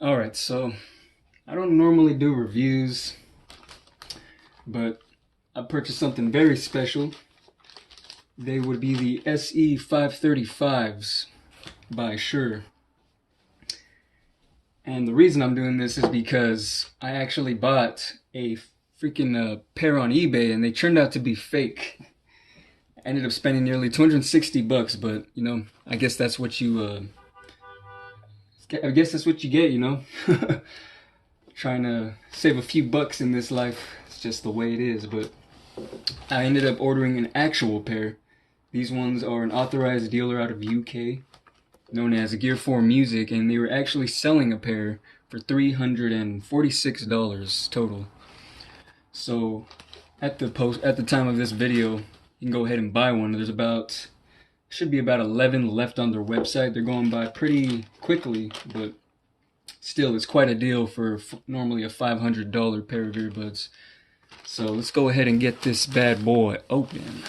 Alright, so I don't normally do reviews, but I purchased something very special. They would be the SE535s by Shure. And the reason I'm doing this is because I actually bought a freaking pair on eBay and they turned out to be fake. I ended up spending nearly 260 bucks, but I guess that's what you get. Trying to save a few bucks in this life. It's just the way it is, but I ended up ordering an actual pair. These ones are an authorized dealer out of UK, known as Gear 4 Music, and they were actually selling a pair for $346 total. So at the time of this video, you can go ahead and buy one. Should be about 11 left on their website. They're going by pretty quickly, but still, it's quite a deal for normally a $500 pair of earbuds. So let's go ahead and get this bad boy open.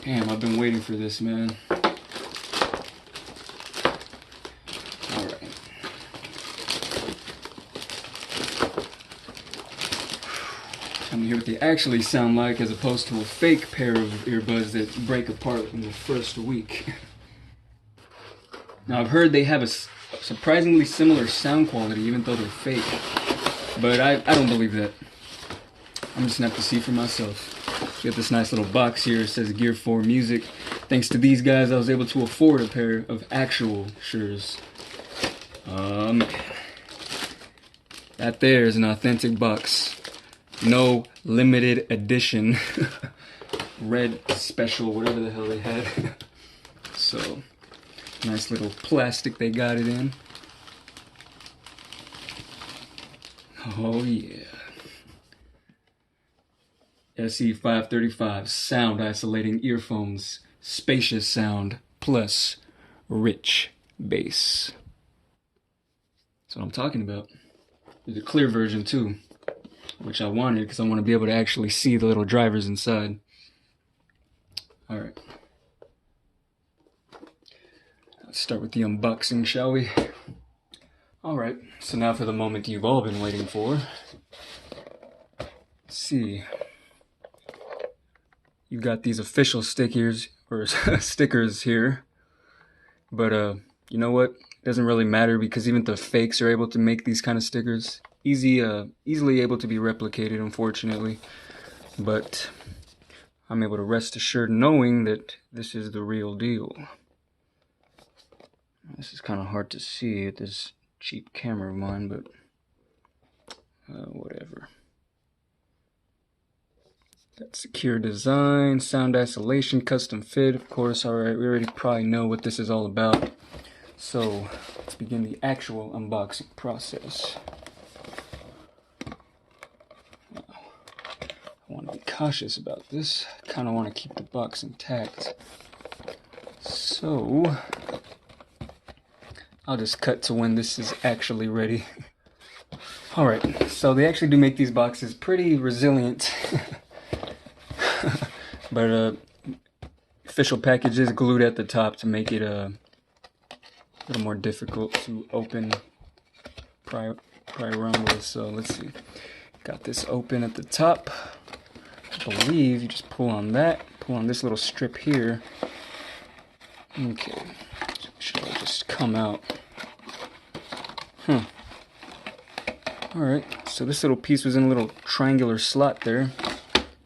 Damn, I've been waiting for this, man. Alright. Let me hear what they actually sound like as opposed to a fake pair of earbuds that break apart in the first week. Now, I've heard they have a surprisingly similar sound quality even though they're fake. But I don't believe that. I'm just gonna have to see for myself. We got this nice little box here. It says Gear 4 Music. Thanks to these guys, I was able to afford a pair of actual Shures. That there is an authentic box. No limited edition. Red special, whatever the hell they had. So, nice little plastic they got it in. Oh yeah. SE535 sound isolating earphones, spacious sound, plus rich bass. That's what I'm talking about. There's a clear version too, which I wanted because I want to be able to actually see the little drivers inside. Alright. Let's start with the unboxing, shall we? Alright, so now for the moment you've all been waiting for. Let's see. You've got these official stickers here. But you know what? It doesn't really matter because even the fakes are able to make these kind of stickers. Easily able to be replicated, unfortunately. But I'm able to rest assured knowing that this is the real deal. This is kind of hard to see at this cheap camera of mine, but whatever. Got secure design, sound isolation, custom fit, of course. Alright, we already probably know what this is all about. So, let's begin the actual unboxing process. Now, I want to be cautious about this. I kind of want to keep the box intact. So, I'll just cut to when this is actually ready. Alright, so they actually do make these boxes pretty resilient. But official package is glued at the top to make it a little more difficult to open, pry around with. So let's see. Got this open at the top. I believe you just pull on this little strip here. Okay, should all just come out. Alright, so this little piece was in a little triangular slot there.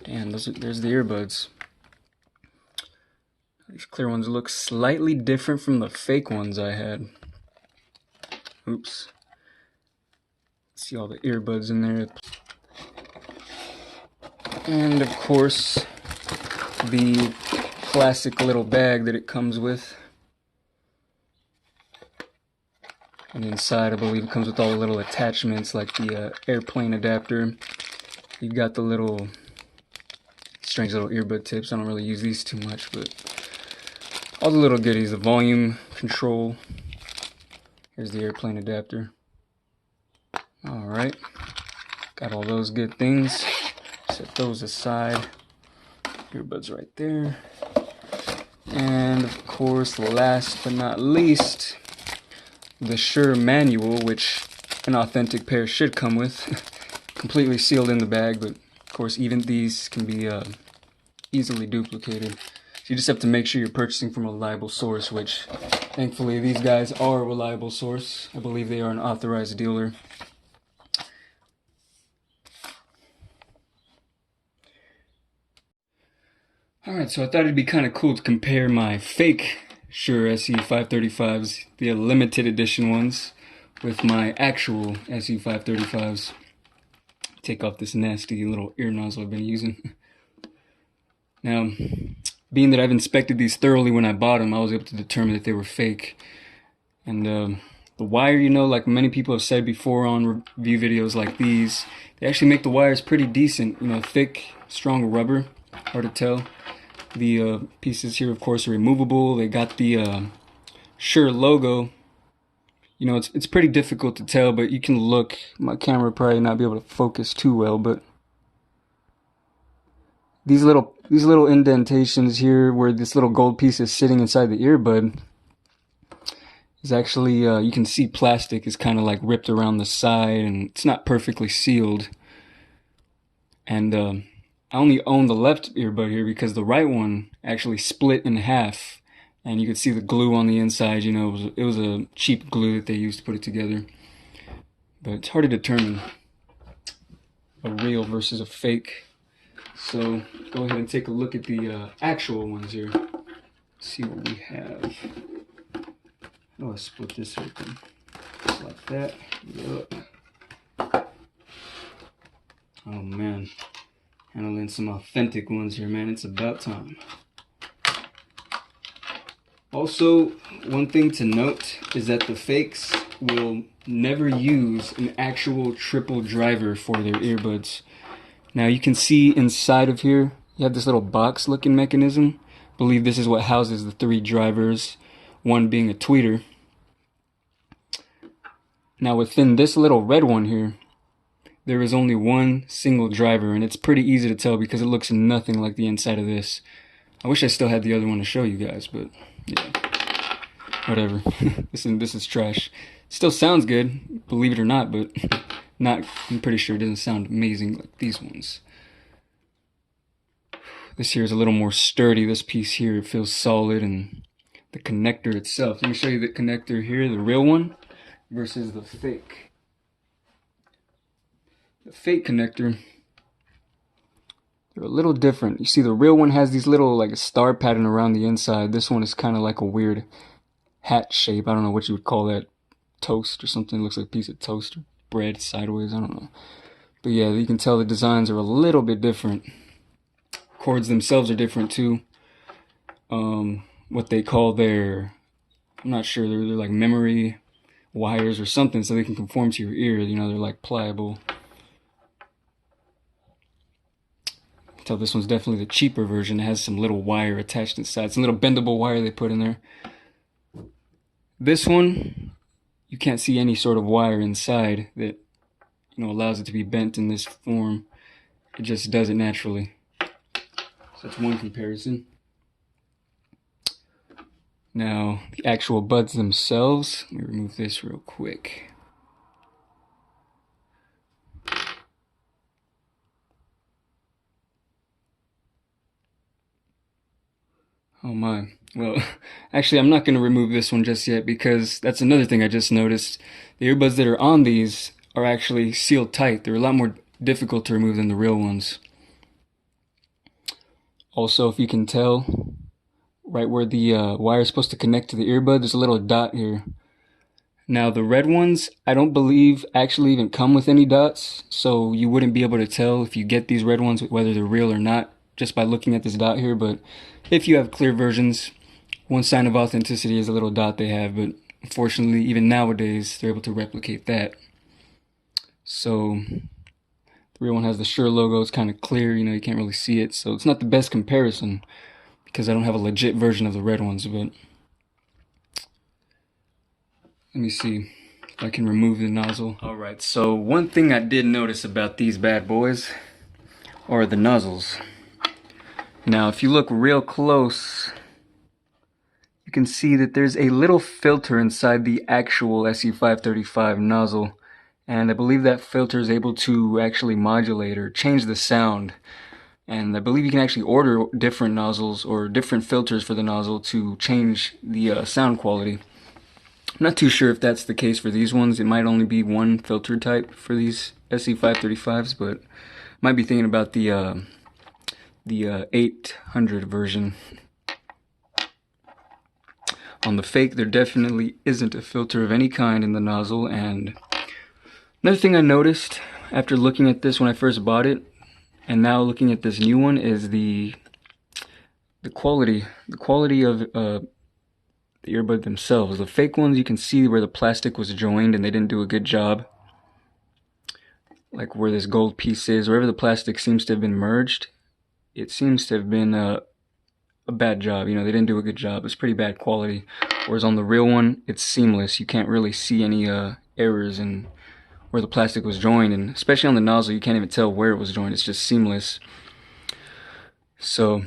Damn, there's the earbuds. These clear ones look slightly different from the fake ones I had. Oops. See all the earbuds in there. And of course, the classic little bag that it comes with. And inside, I believe it comes with all the little attachments like the airplane adapter. You've got the little strange little earbud tips. I don't really use these too much, but all the little goodies, the volume control. Here's the airplane adapter. Alright, got all those good things. Set those aside. Earbuds right there. And of course, last but not least, the Shure manual, which an authentic pair should come with, completely sealed in the bag, but of course even these can be easily duplicated. So you just have to make sure you're purchasing from a reliable source, which thankfully these guys are a reliable source. I believe they are an authorized dealer. Alright, so I thought it'd be kind of cool to compare my fake Shure SE535s, the limited edition ones, with my actual SE535s. Take off this nasty little ear nozzle I've been using. Now, being that I've inspected these thoroughly when I bought them, I was able to determine that they were fake. And the wire, you know, like many people have said before on review videos like these, they actually make the wires pretty decent, you know, thick, strong rubber, hard to tell. The pieces here, of course, are removable. They got the Shure logo. You know, it's pretty difficult to tell, but you can look. My camera probably not be able to focus too well, but these little indentations here, where this little gold piece is sitting inside the earbud, is actually you can see plastic is kind of like ripped around the side, and it's not perfectly sealed. And I only own the left earbud here because the right one actually split in half, and you could see the glue on the inside. You know, it was a cheap glue that they used to put it together. But it's hard to determine a real versus a fake. So go ahead and take a look at the actual ones here. See what we have. Oh, I split this open just like that. Yep. Oh man. Handling some authentic ones here, man. It's about time. Also, one thing to note is that the fakes will never use an actual triple driver for their earbuds. Now you can see inside of here, you have this little box looking mechanism. I believe this is what houses the 3 drivers, one being a tweeter. Now within this little red one here, there is only one single driver, and it's pretty easy to tell because it looks nothing like the inside of this. I wish I still had the other one to show you guys, but yeah, whatever. This is trash. Still sounds good, believe it or not, but I'm pretty sure it doesn't sound amazing like these ones. This here is a little more sturdy. This piece here feels solid, and the connector itself. Let me show you the connector here, the real one versus the fake. The fake connector, they're a little different. You see, the real one has these little, like a star pattern around the inside. This one is kind of like a weird hat shape. I don't know what you would call that. Toast or something. It looks like a piece of toast or bread sideways. I don't know. But yeah, you can tell the designs are a little bit different. Cords themselves are different too. What they call their, I'm not sure, they're like memory wires or something, so they can conform to your ear. You know, they're like pliable. Tell this one's definitely the cheaper version. It has some little wire attached inside. Some little bendable wire they put in there. This one, you can't see any sort of wire inside that, you know, allows it to be bent in this form. It just does it naturally. So that's one comparison. Now, the actual buds themselves, let me remove this real quick. Oh my. Well, actually, I'm not going to remove this one just yet because that's another thing I just noticed. The earbuds that are on these are actually sealed tight. They're a lot more difficult to remove than the real ones. Also, if you can tell, right where the wire is supposed to connect to the earbud, there's a little dot here. Now, the red ones, I don't believe actually even come with any dots, so you wouldn't be able to tell if you get these red ones whether they're real or not just by looking at this dot here. But if you have clear versions, one sign of authenticity is a little dot they have, but unfortunately even nowadays they're able to replicate that. So the real one has the Shure logo. It's kind of clear, you know, you can't really see it, so it's not the best comparison because I don't have a legit version of the red ones. But let me see if I can remove the nozzle. Alright, so one thing I did notice about these bad boys are the nozzles. Now if you look real close, you can see that there's a little filter inside the actual SE535 nozzle, and I believe that filter is able to actually modulate or change the sound. And I believe you can actually order different nozzles or different filters for the nozzle to change the sound quality. I'm not too sure if that's the case for these ones. It might only be one filter type for these SE535s, but I might be thinking about the 800 version. On the fake, there definitely isn't a filter of any kind in the nozzle. And another thing I noticed after looking at this when I first bought it, and now looking at this new one, is the quality of the earbud themselves. The fake ones, you can see where the plastic was joined and they didn't do a good job. Like where this gold piece is, wherever the plastic seems to have been merged, it seems to have been a bad job. You know, they didn't do a good job. It's pretty bad quality. Whereas on the real one, it's seamless. You can't really see any errors in where the plastic was joined, and especially on the nozzle, you can't even tell where it was joined. It's just seamless. So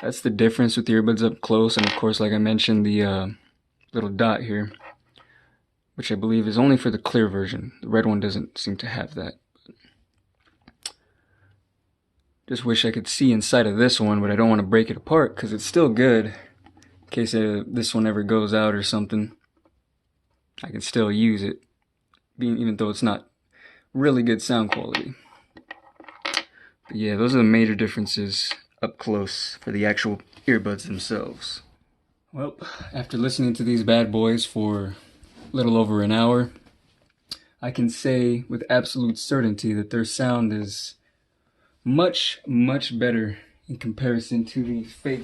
that's the difference with the earbuds up close. And of course, like I mentioned, the little dot here, which I believe is only for the clear version. The red one doesn't seem to have that. Just wish I could see inside of this one, but I don't want to break it apart because it's still good. In case this one ever goes out or something, I can still use it, even though it's not really good sound quality. But yeah, those are the major differences up close for the actual earbuds themselves. Well, after listening to these bad boys for a little over an hour, I can say with absolute certainty that their sound is much, much better in comparison to the fake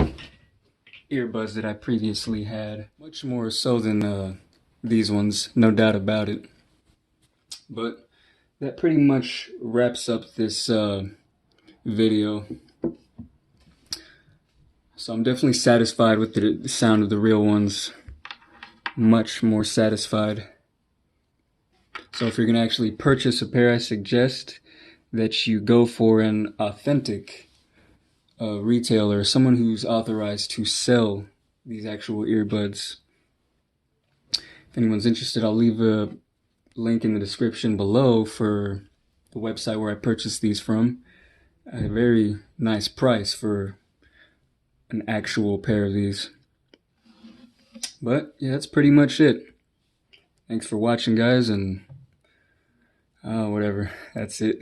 earbuds that I previously had. Much more so than these ones, no doubt about it. But that pretty much wraps up this video. So I'm definitely satisfied with the sound of the real ones. Much more satisfied. So if you're going to actually purchase a pair, I suggest that you go for an authentic retailer, someone who's authorized to sell these actual earbuds. If anyone's interested, I'll leave a link in the description below for the website where I purchased these from at a very nice price for an actual pair of these. But yeah, that's pretty much it. Thanks for watching, guys, and whatever, that's it.